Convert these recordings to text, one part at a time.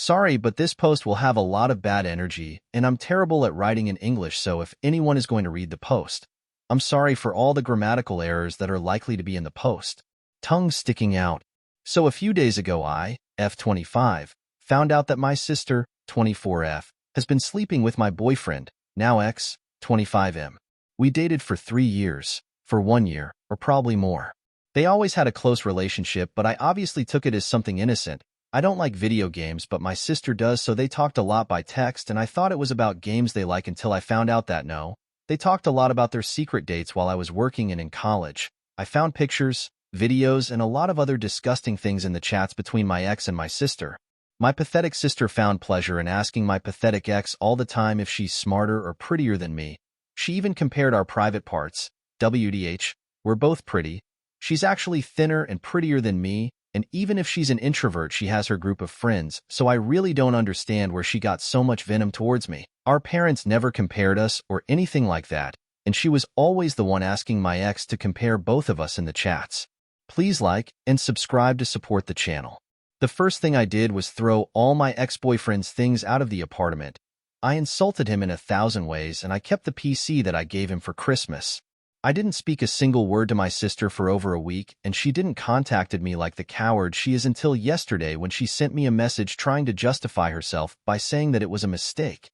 Sorry, but this post will have a lot of bad energy, and I'm terrible at writing in English, so if anyone is going to read the post, I'm sorry for all the grammatical errors that are likely to be in the post. Tongue sticking out. So a few days ago I, F25, found out that my sister, 24F, has been sleeping with my boyfriend, now ex, 25M. We dated for 3 years, for 1 year, or probably more. They always had a close relationship, but I obviously took it as something innocent. I don't like video games, but my sister does, so they talked a lot by text, and I thought it was about games they like until I found out that no. They talked a lot about their secret dates while I was working and in college. I found pictures, videos, and a lot of other disgusting things in the chats between my ex and my sister. My pathetic sister found pleasure in asking my pathetic ex all the time if she's smarter or prettier than me. She even compared our private parts. WDH, we're both pretty. She's actually thinner and prettier than me, and even if she's an introvert, she has her group of friends, so I really don't understand where she got so much venom towards me. Our parents never compared us or anything like that, and she was always the one asking my ex to compare both of us in the chats. Please like and subscribe to support the channel. The first thing I did was throw all my ex-boyfriend's things out of the apartment. I insulted him in 1,000 ways, and I kept the PC that I gave him for Christmas. I didn't speak a single word to my sister for over a week, and she didn't contacted me like the coward she is until yesterday when she sent me a message trying to justify herself by saying that it was a mistake.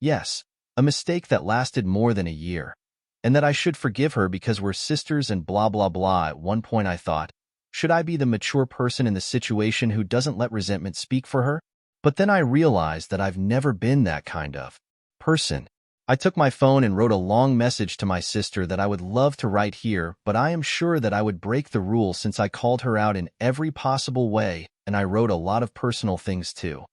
Yes, a mistake that lasted more than a year, and that I should forgive her because we're sisters and blah blah blah. At one point I thought, should I be the mature person in the situation who doesn't let resentment speak for her? But then I realized that I've never been that kind of person. I took my phone and wrote a long message to my sister that I would love to write here, but I am sure that I would break the rule since I called her out in every possible way, and I wrote a lot of personal things too.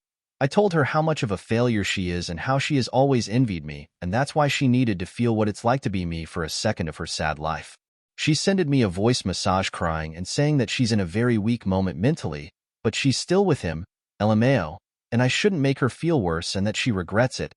I told her how much of a failure she is and how she has always envied me, and that's why she needed to feel what it's like to be me for a second of her sad life. She sended me a voice massage crying and saying that she's in a very weak moment mentally, but she's still with him, LMAO, and I shouldn't make her feel worse and that she regrets it.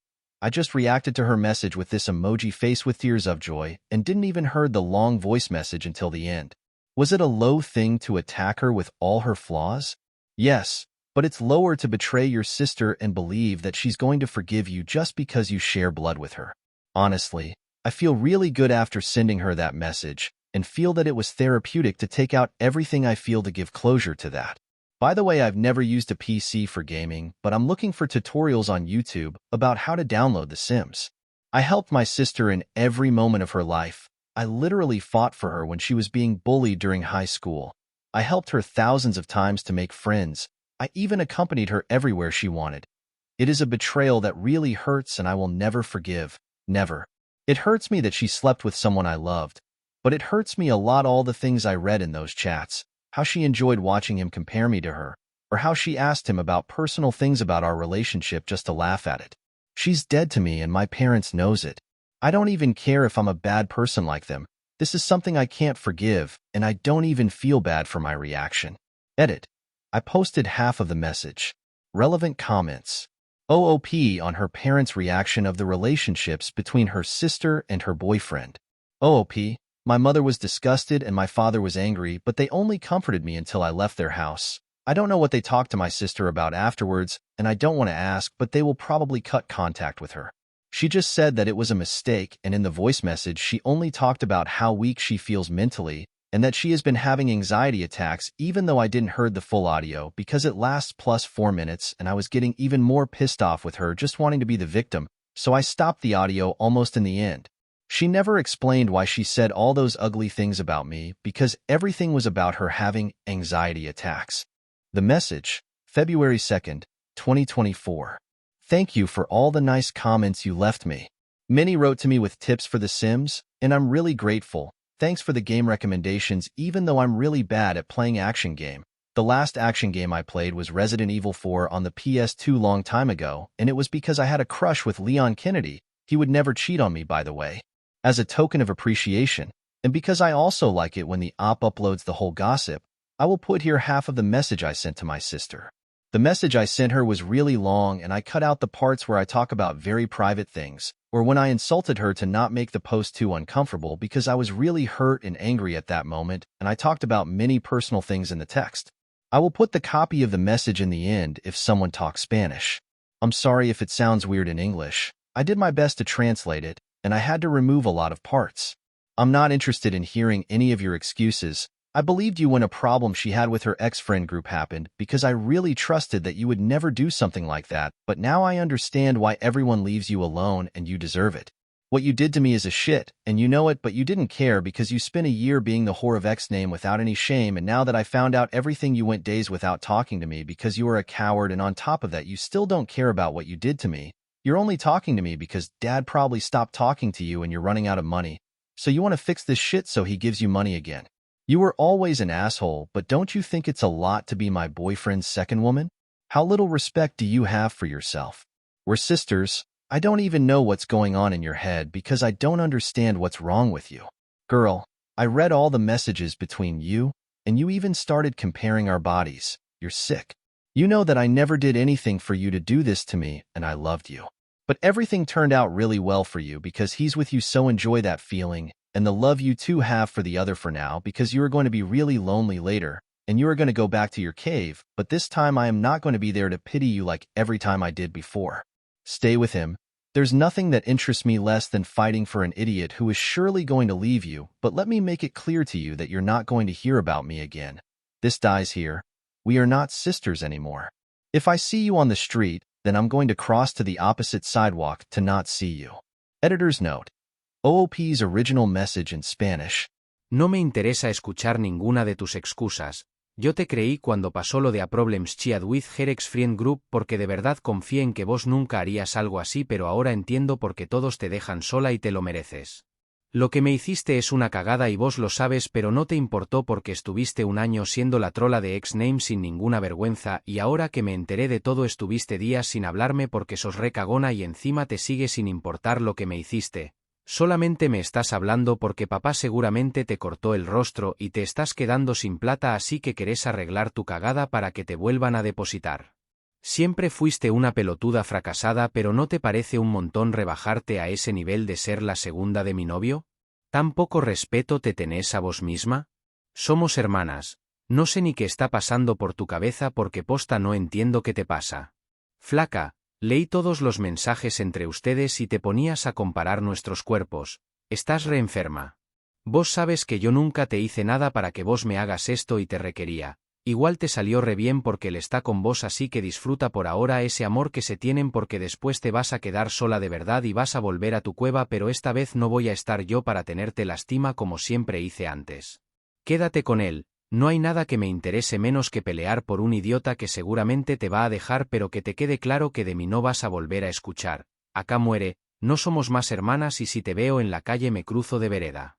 I just reacted to her message with this emoji face with tears of joy and didn't even heard the long voice message until the end. Was it a low thing to attack her with all her flaws? Yes, but it's lower to betray your sister and believe that she's going to forgive you just because you share blood with her. Honestly, I feel really good after sending her that message and feel that it was therapeutic to take out everything I feel to give closure to that. By the way, I've never used a PC for gaming, but I'm looking for tutorials on YouTube about how to download The Sims. I helped my sister in every moment of her life. I literally fought for her when she was being bullied during high school. I helped her thousands of times to make friends. I even accompanied her everywhere she wanted. It is a betrayal that really hurts, and I will never forgive. Never. It hurts me that she slept with someone I loved, but it hurts me a lot all the things I read in those chats. How she enjoyed watching him compare me to her, or how she asked him about personal things about our relationship just to laugh at it. She's dead to me and my parents knows it. I don't even care if I'm a bad person like them. This is something I can't forgive, and I don't even feel bad for my reaction. Edit. I posted half of the message. Relevant comments. OOP on her parents' reaction of the relationships between her sister and her boyfriend. OOP. My mother was disgusted and my father was angry, but they only comforted me until I left their house. I don't know what they talked to my sister about afterwards, and I don't want to ask, but they will probably cut contact with her. She just said that it was a mistake, and in the voice message she only talked about how weak she feels mentally, and that she has been having anxiety attacks even though I didn't heard the full audio because it lasts plus 4 minutes, and I was getting even more pissed off with her just wanting to be the victim, so I stopped the audio almost in the end. She never explained why she said all those ugly things about me because everything was about her having anxiety attacks. The message, February 2nd, 2024. Thank you for all the nice comments you left me. Many wrote to me with tips for The Sims, and I'm really grateful. Thanks for the game recommendations even though I'm really bad at playing action game. The last action game I played was Resident Evil 4 on the PS2 long time ago, and it was because I had a crush with Leon Kennedy. He would never cheat on me, by the way. As a token of appreciation, and because I also like it when the op uploads the whole gossip, I will put here half of the message I sent to my sister. The message I sent her was really long, and I cut out the parts where I talk about very private things, or when I insulted her to not make the post too uncomfortable because I was really hurt and angry at that moment, and I talked about many personal things in the text. I will put the copy of the message in the end if someone talks Spanish. I'm sorry if it sounds weird in English. I did my best to translate it, and I had to remove a lot of parts. I'm not interested in hearing any of your excuses. I believed you when a problem she had with her ex-friend group happened because I really trusted that you would never do something like that, but now I understand why everyone leaves you alone and you deserve it. What you did to me is a shit, and you know it, but you didn't care because you spent a year being the whore of X name without any shame, and now that I found out everything, you went days without talking to me because you are a coward, and on top of that you still don't care about what you did to me. You're only talking to me because Dad probably stopped talking to you and you're running out of money. So you want to fix this shit so he gives you money again. You were always an asshole, but don't you think it's a lot to be my boyfriend's second woman? How little respect do you have for yourself? We're sisters. I don't even know what's going on in your head because I don't understand what's wrong with you. Girl, I read all the messages between you, and you even started comparing our bodies. You're sick. You know that I never did anything for you to do this to me, and I loved you. But everything turned out really well for you because he's with you, so enjoy that feeling, and the love you two have for the other for now, because you are going to be really lonely later, and you are going to go back to your cave, but this time I am not going to be there to pity you like every time I did before. Stay with him. There's nothing that interests me less than fighting for an idiot who is surely going to leave you, but let me make it clear to you that you're not going to hear about me again. This dies here. We are not sisters anymore. If I see you on the street, then I'm going to cross to the opposite sidewalk to not see you. Editor's note. OOP's original message in Spanish. No me interesa escuchar ninguna de tus excusas. Yo te creí cuando pasó lo de a problems chiad with her ex-friend group porque de verdad confié en que vos nunca harías algo así, pero ahora entiendo por qué todos te dejan sola y te lo mereces. Lo que me hiciste es una cagada y vos lo sabes, pero no te importó porque estuviste un año siendo la trola de ex-name sin ninguna vergüenza, y ahora que me enteré de todo estuviste días sin hablarme porque sos re cagona y encima te sigue sin importar lo que me hiciste. Solamente me estás hablando porque papá seguramente te cortó el rostro y te estás quedando sin plata, así que querés arreglar tu cagada para que te vuelvan a depositar. Siempre fuiste una pelotuda fracasada, pero ¿no te parece un montón rebajarte a ese nivel de ser la segunda de mi novio? ¿Tan poco respeto te tenés a vos misma? Somos hermanas. No sé ni qué está pasando por tu cabeza porque posta no entiendo qué te pasa. Flaca. Leí todos los mensajes entre ustedes y te ponías a comparar nuestros cuerpos. Estás re enferma. Vos sabes que yo nunca te hice nada para que vos me hagas esto y te requería. Igual te salió re bien porque él está con vos, así que disfruta por ahora ese amor que se tienen porque después te vas a quedar sola de verdad y vas a volver a tu cueva, pero esta vez no voy a estar yo para tenerte lástima como siempre hice antes. Quédate con él. No hay nada que me interese menos que pelear por un idiota que seguramente te va a dejar, pero que te quede claro que de mí no vas a volver a escuchar. Acá muere, no somos más hermanas y si te veo en la calle me cruzo de vereda.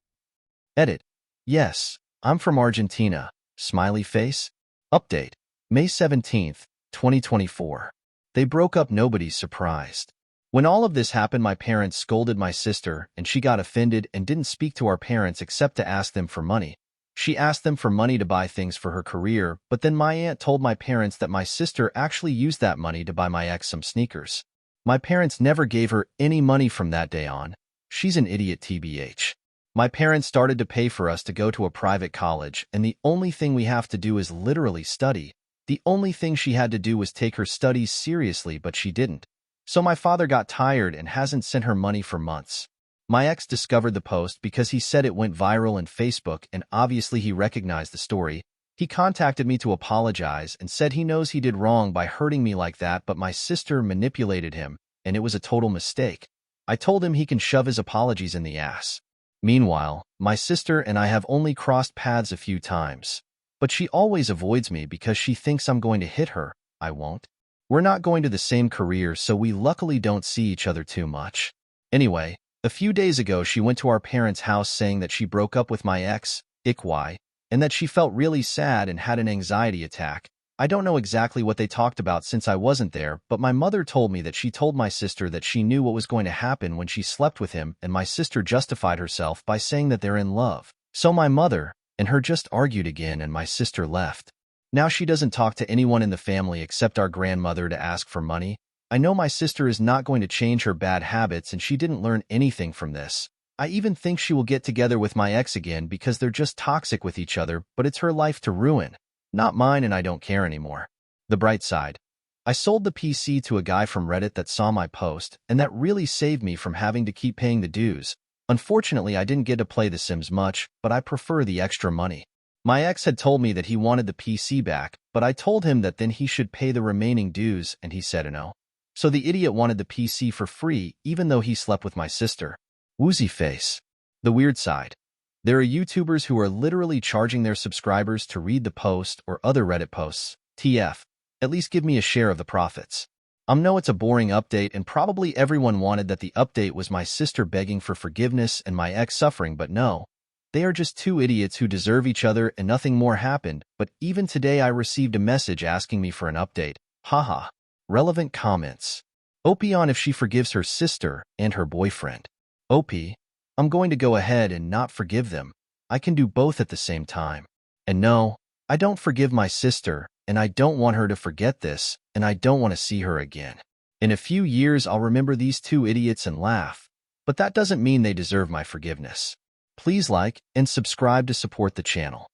Edit. Yes, I'm from Argentina. Smiley face. Update. May 17th, 2024. They broke up, nobody's surprised. When all of this happened, my parents scolded my sister and she got offended and didn't speak to our parents except to ask them for money. She asked them for money to buy things for her career, but then my aunt told my parents that my sister actually used that money to buy my ex some sneakers. My parents never gave her any money from that day on. She's an idiot tbh. My parents started to pay for us to go to a private college, and the only thing we have to do is literally study. The only thing she had to do was take her studies seriously, but she didn't. So my father got tired and hasn't sent her money for months. My ex discovered the post because he said it went viral on Facebook, and obviously he recognized the story. He contacted me to apologize and said he knows he did wrong by hurting me like that, but my sister manipulated him, and it was a total mistake. I told him he can shove his apologies in the ass. Meanwhile, my sister and I have only crossed paths a few times. But she always avoids me because she thinks I'm going to hit her. I won't. We're not going to the same career, so we luckily don't see each other too much. Anyway, a few days ago she went to our parents' house saying that she broke up with my ex, Ikwai, and that she felt really sad and had an anxiety attack. I don't know exactly what they talked about since I wasn't there, but my mother told me that she told my sister that she knew what was going to happen when she slept with him, and my sister justified herself by saying that they're in love. So my mother and her just argued again and my sister left. Now she doesn't talk to anyone in the family except our grandmother to ask for money. I know my sister is not going to change her bad habits and she didn't learn anything from this. I even think she will get together with my ex again because they're just toxic with each other, but it's her life to ruin. Not mine, and I don't care anymore. The bright side. I sold the PC to a guy from Reddit that saw my post, and that really saved me from having to keep paying the dues. Unfortunately, I didn't get to play The Sims much, but I prefer the extra money. My ex had told me that he wanted the PC back, but I told him that then he should pay the remaining dues, and he said no. So the idiot wanted the PC for free, even though he slept with my sister. Woozy face. The weird side. There are YouTubers who are literally charging their subscribers to read the post or other Reddit posts. TF. At least give me a share of the profits. Know it's a boring update, and probably everyone wanted that the update was my sister begging for forgiveness and my ex suffering, but no. They are just two idiots who deserve each other, and nothing more happened. But even today I received a message asking me for an update. Haha. Relevant comments. OP on if she forgives her sister and her boyfriend. OP. I'm going to go ahead and not forgive them. I can do both at the same time. And no, I don't forgive my sister, and I don't want her to forget this, and I don't want to see her again. In a few years, I'll remember these two idiots and laugh, but that doesn't mean they deserve my forgiveness. Please like and subscribe to support the channel.